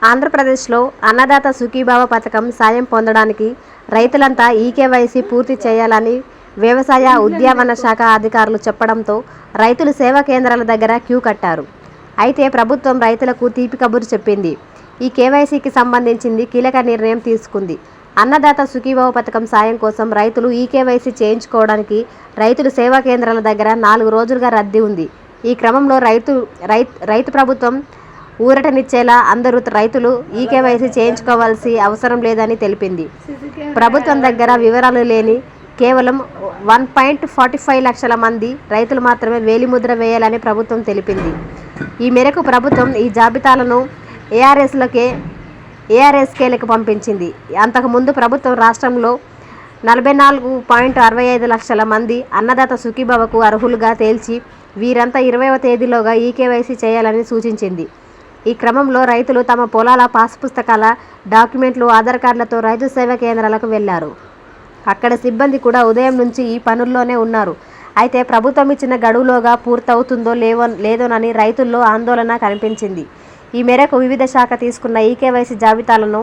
ఆంధ్రప్రదేశ్లో అన్నదాత సుఖీభావ పథకం సాయం పొందడానికి రైతులంతా ఈకేవైసీ పూర్తి చేయాలని వ్యవసాయ, ఉద్యానవన శాఖ అధికారులు చెప్పడంతో రైతులు సేవా కేంద్రాల దగ్గర క్యూ కట్టారు. అయితే ప్రభుత్వం రైతులకు తీపి కబురు చెప్పింది. ఈ కేవైసీకి సంబంధించింది కీలక నిర్ణయం తీసుకుంది. అన్నదాత సుఖీభావ పథకం సాయం కోసం రైతులు ఈకేవైసీ చేయించుకోవడానికి రైతులు సేవా కేంద్రాల దగ్గర 4 రోజులుగా రద్దీ ఉంది. ఈ క్రమంలో రైతు ప్రభుత్వం ఊరటనిచ్చేలా అందరూ రైతులు ఈకేవైసీ చేయించుకోవాల్సి అవసరం లేదని తెలిపింది. ప్రభుత్వం దగ్గర వివరాలు లేని కేవలం 1.45 లక్షల మంది రైతులు మాత్రమే వేలిముద్ర వేయాలని ప్రభుత్వం తెలిపింది. ఈ మేరకు ప్రభుత్వం ఈ జాబితాలను ఏఆర్ఎస్కేలకు పంపించింది. అంతకుముందు ప్రభుత్వం రాష్ట్రంలో 44.65 లక్షల మంది అన్నదాత సుఖీభావకు అర్హులుగా తేల్చి వీరంతా 20వ తేదీలోగా ఈకేవైసీ చేయాలని సూచించింది. ఈ క్రమంలో రైతులు తమ పొలాల పాస్ పుస్తకాల, డాక్యుమెంట్లు, ఆధార్ కార్డులతో రైతు సేవా కేంద్రాలకు వెళ్లారు. అక్కడ సిబ్బంది కూడా ఉదయం నుంచి ఈ పనుల్లోనే ఉన్నారు. అయితే ప్రభుత్వం ఇచ్చిన గడువులోగా పూర్తవుతుందో లేదోనని రైతుల్లో ఆందోళన కనిపించింది. ఈ మేరకు వివిధ శాఖ తీసుకున్న ఈకేవైసీ జాబితాలను